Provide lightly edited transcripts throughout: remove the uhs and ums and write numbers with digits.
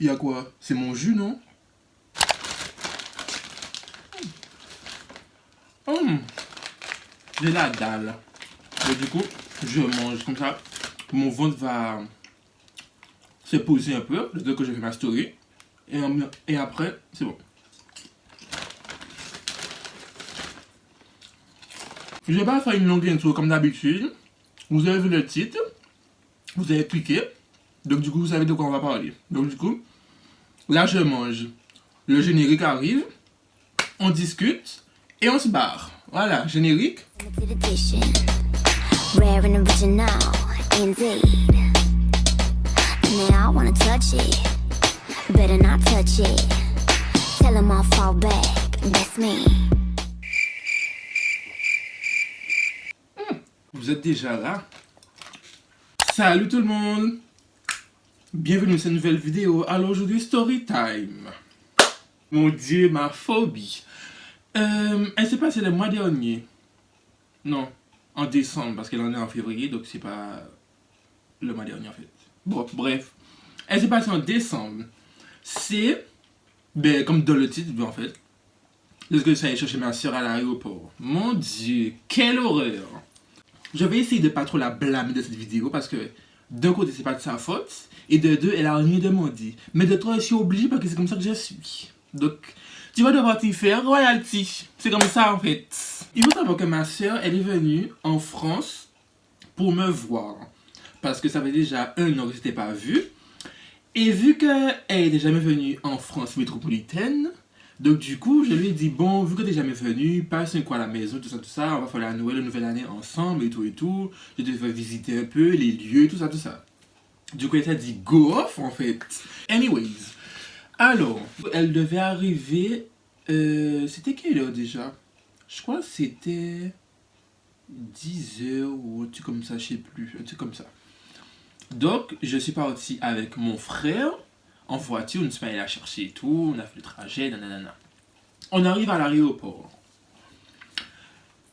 Il y a quoi? C'est mon jus, non? J'ai la dalle. Et du coup, je mange comme ça. Mon ventre va se poser un peu, le temps que je fais ma story. Et après, c'est bon. Je vais pas faire une longue intro comme d'habitude. Vous avez vu le titre. Vous avez cliqué. Donc du coup, vous savez de quoi on va parler. Donc du coup, là je mange. Le générique arrive. On discute. Et on se barre. Voilà, générique. Rare and original, indeed. Now I wanna touch it. Better not touch it. Tell him I'll fall back. That's me. Vous êtes déjà là? Salut tout le monde! Bienvenue dans cette nouvelle vidéo. Alors aujourd'hui, story time. Mon Dieu, ma phobie. Elle s'est passée le mois dernier. Non, en décembre, parce qu'elle en est en février, donc c'est pas le mois dernier en fait. Bon, bref. Elle s'est passée en décembre. C'est, ben, comme dans le titre, en fait, lorsque je suis allé chercher ma soeur à l'aéroport. Mon Dieu, quelle horreur! Je vais essayer de pas trop la blâmer de cette vidéo parce que d'un côté c'est pas de sa faute et de deux elle a rien demandé. Mais de trois je suis obligé parce que c'est comme ça que je suis. Donc tu vas devoir t'y faire royalty. C'est comme ça en fait. Il faut savoir que ma soeur elle est venue en France pour me voir. Parce que ça fait déjà 1 an que je t'ai pas vue. Et vu qu'elle est jamais venue en France métropolitaine, donc du coup, je lui ai dit, bon, vu que t'es jamais venu, passe un coup à la maison, tout ça, on va faire la Noël, la nouvelle année ensemble et tout. Je te fais visiter un peu les lieux, tout ça. Du coup, elle s'est dit, go off en fait. Anyways, alors, elle devait arriver, c'était quelle heure déjà? Je crois que c'était 10h ou un truc comme ça, je sais plus, un truc comme ça. Donc, je suis parti avec mon frère en voiture, on s'est allé la chercher et tout, on a fait le trajet, nanana. On arrive à l'aéroport.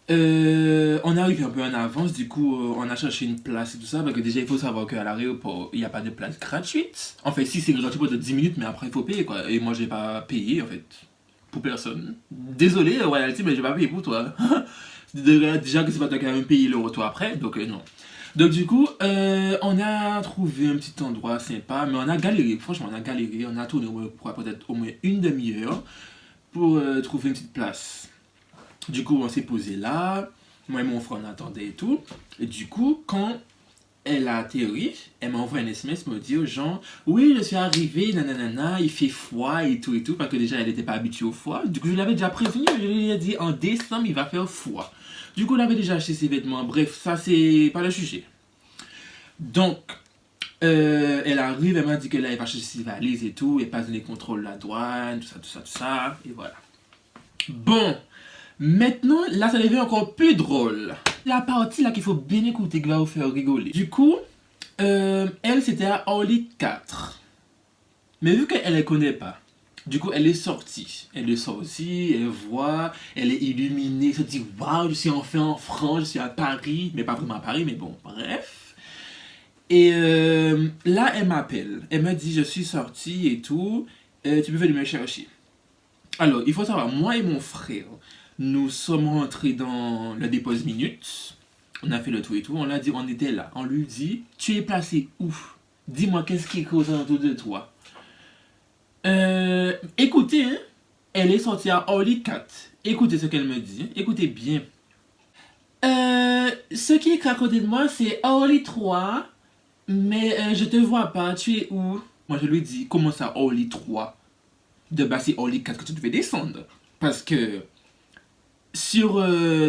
On arrive un peu en avance, du coup, on a cherché une place et tout ça, parce que déjà, il faut savoir qu'à l'aéroport, il n'y a pas de place gratuite. En fait, si c'est gratuit pour 10 minutes, mais après, il faut payer, quoi. Et moi, j'ai pas payé, en fait, pour personne. Désolé, royalty, mais j'ai pas payé pour toi. Déjà que c'est pas toi qui as même payé le retour après, donc non. Donc du coup, on a trouvé un petit endroit sympa, mais on a galéré, franchement on a galéré, on a tourné pour peut-être au moins une demi-heure pour trouver une petite place. Du coup, on s'est posé là, moi et mon frère on attendait et tout, et du coup, quand elle a atterri, elle m'a envoyé un SMS me dire genre, oui je suis arrivée, nanana, il fait froid et tout, parce que déjà elle n'était pas habituée au froid. Du coup je l'avais déjà prévenu, je lui ai dit en décembre il va faire froid. Du coup, on avait déjà acheté ses vêtements. Bref, ça, c'est pas le sujet. Donc, elle arrive, elle m'a dit qu'elle va acheter ses valises et tout, et passe les contrôles de la douane, tout ça, et voilà. Bon, maintenant, là, ça devient encore plus drôle. La partie là qu'il faut bien écouter, qui va vous faire rigoler. Du coup, elle, c'était à Orly 4. Mais vu qu'elle ne connaît pas, du coup, elle est sortie. Elle voit, elle est illuminée, elle se dit waouh, je suis enfin en France, je suis à Paris, mais pas vraiment à Paris, mais bon, bref. Et là, elle m'appelle. Elle m'a dit je suis sortie et tout, tu peux venir me chercher. Alors, il faut savoir, moi et mon frère, nous sommes rentrés dans le dépôt minutes. On a fait le tout et tout, on l'a dit, on était là. On lui dit, tu es placé où? Dis-moi, qu'est-ce qui est causé autour de toi? Écoutez, hein, elle est sortie à Orly 4. Écoutez ce qu'elle me dit. Écoutez bien. Ce qui est à côté de moi, c'est Orly 3. Mais je te vois pas. Tu es où? Moi, je lui dis, comment ça, Orly 3? De base, c'est Orly 4 que tu devais descendre. Parce que sur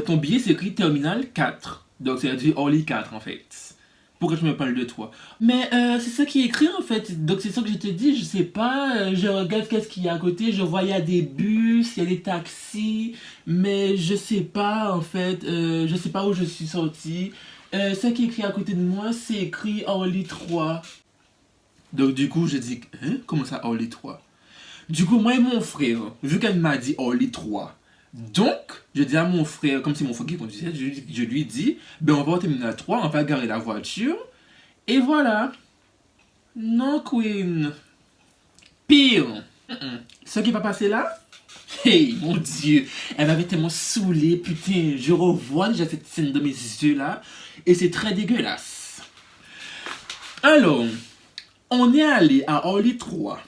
ton billet, c'est écrit Terminal 4. Donc, c'est dit Orly 4 en fait. Pourquoi tu me parles de toi? Mais c'est ça qui est écrit en fait. Donc c'est ça que je te dis, je sais pas. Je regarde qu'est-ce qu'il y a à côté. Je vois il y a des bus, il y a des taxis. Mais je sais pas en fait. Je sais pas où je suis sorti. Ce qui est écrit à côté de moi, c'est écrit Orly 3. Donc du coup je dis, hein? Comment ça Orly 3? Du coup moi et mon frère, vu qu'elle m'a dit Orly 3. Donc, je dis à mon frère, comme c'est mon frère qui conduisait, je lui dis, ben on va au terminal 3, on va garer la voiture, et voilà. Non, Queen. pire. Ce qui va passer là, hey, mon Dieu, elle m'avait tellement saoulé, putain, je revois déjà cette scène dans mes yeux là, et c'est très dégueulasse. Alors, on est allé à Orly 3.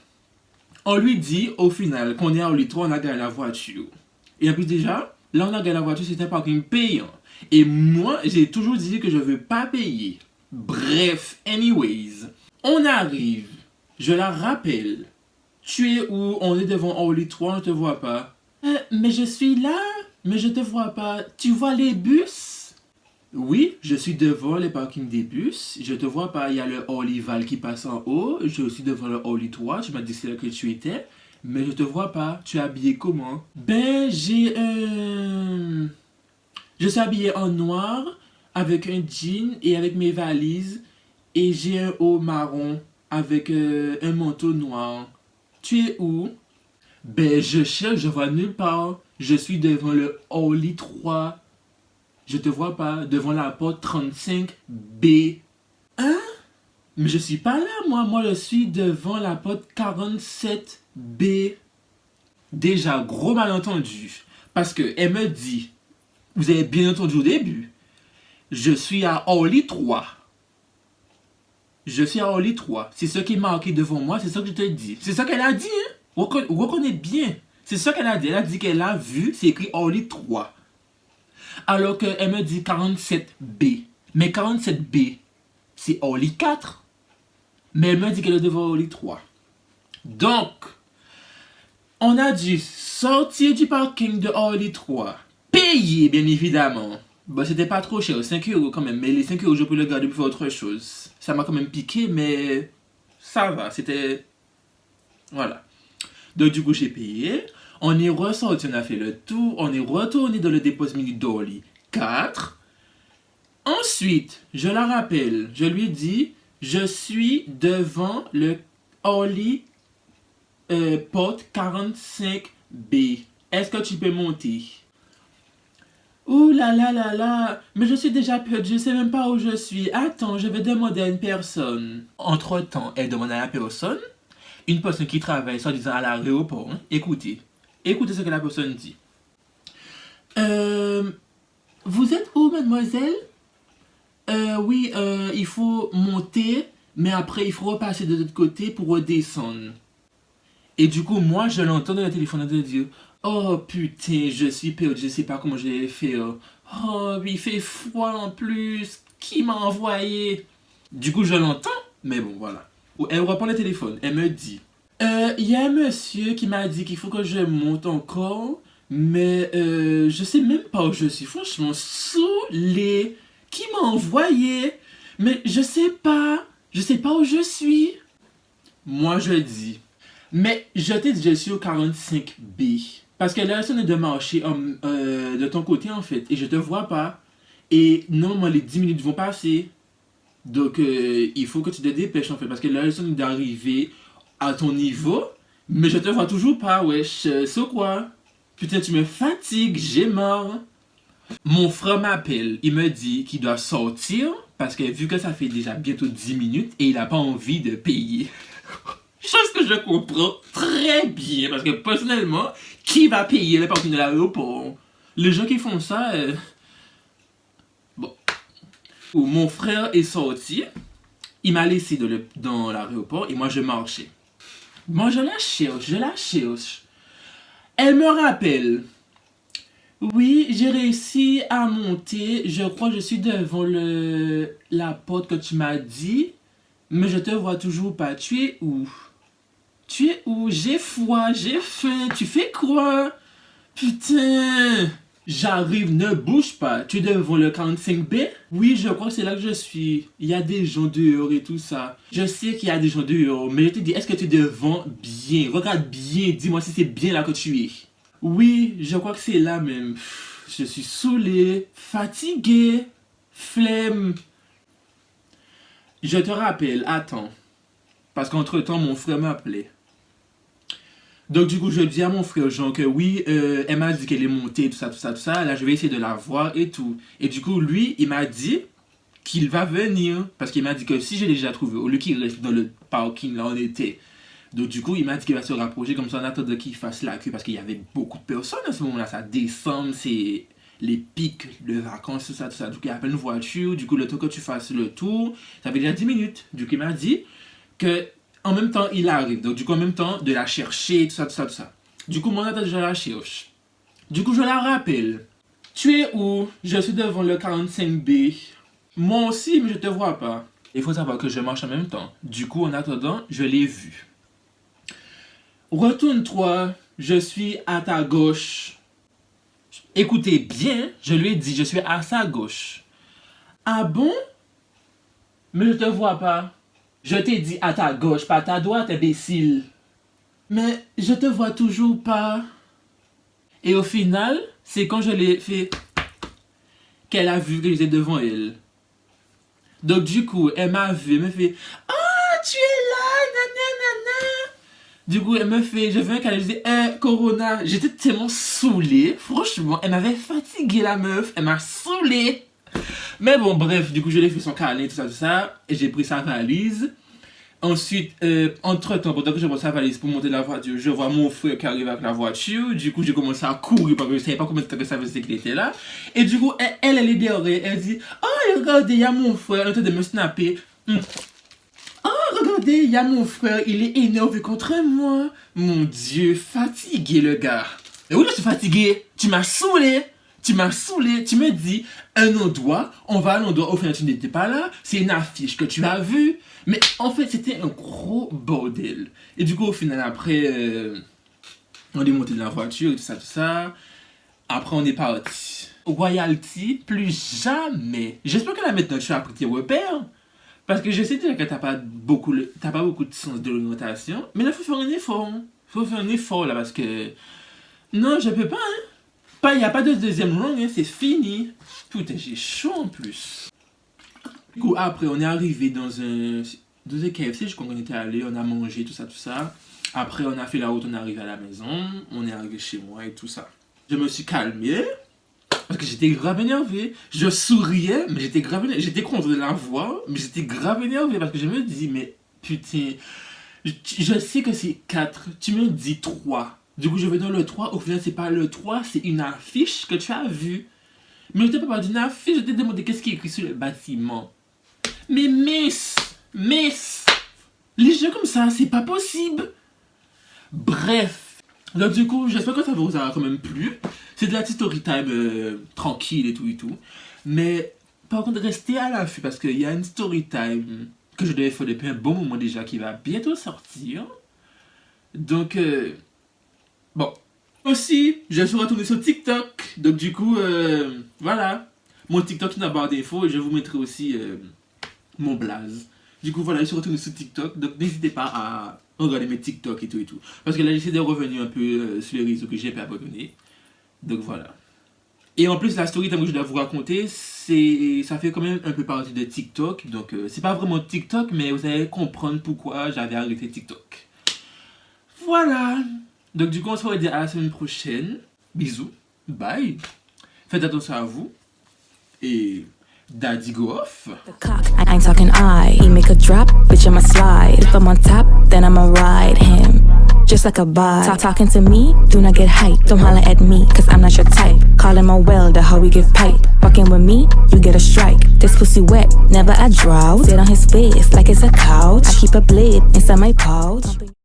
On lui dit au final qu'on est à Orly 3, on a gagné la voiture. Et en plus déjà, là on a gagné la voiture, c'est un parking payant. Et moi, j'ai toujours dit que je veux pas payer. Bref, anyways, on arrive, je la rappelle. Tu es où? On est devant Orly 3, on ne te voit pas. Mais je suis là, mais je te vois pas. Tu vois les bus? Oui, je suis devant le parking des bus. Je te vois pas, il y a le Orly Val qui passe en haut. Je suis devant le Orly 3, tu m'as dit c'est là que tu étais. Mais je te vois pas. Tu es habillé comment? Ben, je suis habillé en noir, avec un jean et avec mes valises. Et j'ai un haut marron avec un manteau noir. Tu es où? Ben, je cherche, je vois nulle part. Je suis devant le Orly 3. Je te vois pas. Devant la porte 35B. Hein? Mais je suis pas là, moi. Moi, je suis devant la porte 47B. Déjà, gros malentendu. Parce que elle me dit, vous avez bien entendu au début, je suis à Orly 3. Je suis à Orly 3. C'est ce qui est marqué devant moi, c'est ça que je te dis. C'est ça qu'elle a dit, hein? Reconnais bien. C'est ça qu'elle a dit. Elle a dit qu'elle a vu, c'est écrit Orly 3. Alors qu'elle me dit 47B. Mais 47B, c'est Orly 4. Mais elle me dit qu'elle est devant Orly 3. Donc, on a dû sortir du parking de Orly 3. Payer, bien évidemment. Bon, c'était pas trop cher, 5 € quand même. Mais les 5 €, je peux le garder pour faire autre chose. Ça m'a quand même piqué, mais ça va. C'était... Voilà. Donc, du coup, j'ai payé. On est ressorti, on a fait le tour. On est retourné dans le dépôt minute d'Orly 4. Ensuite, je la rappelle. Je lui dis, je suis devant le Orly porte 45B. Est-ce que tu peux monter? Ouh là là là là, mais je suis déjà perdu, je sais même pas où je suis. Attends, je vais demander à une personne. Entre-temps, elle demande à la personne, une personne qui travaille, soi-disant à l'aéroport. Hein. Écoutez ce que la personne dit. Vous êtes où, mademoiselle? Oui, il faut monter, mais après, il faut repasser de l'autre côté pour redescendre. Et du coup, moi, je l'entends dans le téléphone de Dieu. Oh putain, je suis perdu, je sais pas comment je vais faire. Oh, il fait froid en plus. Qui m'a envoyé? Du coup, je l'entends, mais bon, voilà. Elle reprend le téléphone, elle me dit. Il y a un monsieur qui m'a dit qu'il faut que je monte encore, mais je sais même pas où je suis. Franchement, saoulé. Qui m'a envoyé? Mais je sais pas où je suis. Moi, je dis. Mais je t'ai dit, je suis au 45B. Parce que là, c'est de marcher de ton côté, en fait. Et je te vois pas. Et normalement, les 10 minutes vont passer. Donc, il faut que tu te dépêches, en fait. Parce que là, c'est d'arriver à ton niveau. Mais je te vois toujours pas, wesh. C'est quoi? Putain, tu me fatigues, j'ai marre. Mon frère m'appelle. Il me dit qu'il doit sortir. Parce que vu que ça fait déjà bientôt 10 minutes. Et il n'a pas envie de payer. Chose que je comprends très bien, parce que personnellement, qui va payer le parking de l'aéroport? Les gens qui font ça, bon. Mon frère est sorti, il m'a laissé dans l'aéroport et moi je marchais. Moi je la cherche. Elle me rappelle. Oui, j'ai réussi à monter, je crois que je suis devant la porte que tu m'as dit, mais je te vois toujours pas. Tu es où? Tu es où? J'ai froid, j'ai faim. Tu fais quoi? Putain. J'arrive, ne bouge pas. Tu es devant le 45B? Oui, je crois que c'est là que je suis. Il y a des gens dehors et tout ça. Je sais qu'il y a des gens dehors, mais je te dis, est-ce que tu es devant bien? Regarde bien, dis-moi si c'est bien là que tu es. Oui, je crois que c'est là même. Je suis saoulé, fatigué, flemme. Je te rappelle, attends. Parce qu'entre-temps, mon frère m'appelait. Donc du coup, je dis à mon frère Jean que oui, elle m'a dit qu'elle est montée, tout ça. Là, je vais essayer de la voir et tout. Et du coup, lui, il m'a dit qu'il va venir. Parce qu'il m'a dit que si je l'ai déjà trouvé, au lieu qu'il reste dans le parking, là on était, Donc du coup, il m'a dit qu'il va se rapprocher comme ça en attendant qu'il fasse la queue parce qu'il y avait beaucoup de personnes à ce moment-là. Ça décembre, c'est les pics de vacances, tout ça, tout ça. Du coup, il appelle une voiture. Du coup, le temps que tu fasses le tour, ça fait déjà 10 minutes. Du coup, il m'a dit que en même temps, il arrive. Donc du coup, en même temps, de la chercher, tout ça, tout ça, tout ça. Du coup, moi, on attend déjà la cherche. Du coup, je la rappelle. Tu es où? Je suis devant le 45B. Moi aussi, mais je te vois pas. Il faut savoir que je marche en même temps. Du coup, en attendant, je l'ai vu. Retourne-toi, je suis à ta gauche. Écoutez bien, je lui ai dit, je suis à sa gauche. Ah bon? Mais je te vois pas. Je t'ai dit à ta gauche, pas à ta droite, imbécile. Mais je te vois toujours pas. Et au final, c'est quand je l'ai fait qu'elle a vu que j'étais devant elle. Donc du coup, elle m'a vu, elle me fait « Ah, tu es là, nanana. » Du coup, elle me fait, je viens qu'elle disait « Corona. » J'étais tellement saoulée, franchement, elle m'avait fatigué la meuf, elle m'a saoulée. Mais bon, bref, du coup, je l'ai fait son câlin, tout ça, et j'ai pris sa valise. Ensuite, entre-temps, pendant que je prends sa valise pour monter la voiture, je vois mon frère qui arrive avec la voiture. Du coup, j'ai commencé à courir parce que je ne savais pas combien de temps que ça faisait qu'il était là. Et du coup, elle est derrière. Elle dit « Oh, regardez, il y a mon frère. Elle est en train de me snapper. Oh, regardez, il y a mon frère. Il est énervé contre moi. Mon Dieu, fatigué le gars. Et oui, je suis fatigué. Tu m'as saoulé. Tu m'as saoulé, tu me dis un endroit, on va à l'endroit, au final tu n'étais pas là, c'est une affiche que tu as vue, mais en fait c'était un gros bordel. Et du coup au final après, on est monté dans la voiture et tout ça, après on est parti. Royalty, plus jamais. J'espère que là maintenant tu as pris tes repères, parce que je sais déjà que t'as pas beaucoup de sens de l'orientation, mais là il faut faire un effort. Faut faire un effort là parce que, non je peux pas hein. Il n'y a pas de deuxième langue, hein, c'est fini. Putain, j'ai chaud en plus. Du coup, après, on est arrivé dans un KFC, je crois qu'on était allé, on a mangé, tout ça. Après, on a fait la route, on est arrivé à la maison, on est arrivé chez moi et tout ça. Je me suis calmé, parce que j'étais grave énervé. Je souriais, mais j'étais grave énervé. J'étais content de la voir, mais j'étais grave énervé, parce que je me dis, mais putain, je sais que c'est 4, tu me dis 3. Du coup, je vais dans le 3. Au final, c'est pas le 3, c'est une affiche que tu as vue. Mais je t'ai pas parlé d'une affiche, je t'ai demandé qu'est-ce qui est écrit sur le bâtiment. Mais miss, les jeux comme ça, c'est pas possible. Bref. Donc du coup, j'espère que ça vous aura quand même plu. C'est de la petite story time tranquille et tout. Mais par contre, restez à l'affût parce qu'il y a une story time que je devais faire depuis un bon moment déjà qui va bientôt sortir. Donc... Bon, aussi, je suis retourné sur TikTok, donc du coup, voilà, mon TikTok n'a barre d'infos et je vous mettrai aussi mon blaze. Du coup, voilà, je suis retourné sur TikTok, donc n'hésitez pas à regarder mes TikTok et tout. Parce que là, j'essaie de revenir un peu sur les réseaux que j'ai pas abandonnés. Donc voilà. Et en plus, la story que je dois vous raconter, ça fait quand même un peu partie de TikTok. Donc, c'est pas vraiment TikTok, mais vous allez comprendre pourquoi j'avais arrêté TikTok. Voilà. Donc du coup on se revoit à la semaine prochaine. Bisous. Bye. Faites attention à vous. Et daddy go off. I ain't talking I. He make a drop, bitch I'ma slide. If I'm on top, then I'ma ride him. Just like a bot. Talking to me, do not get hyped. Don't holler at me, cause I'm not your type. Call him a welder, how we give pipe. Fucking with me, you get a strike. This pussy wet, never a drought. Sit on his face like it's a couch. I keep a blade inside my pouch.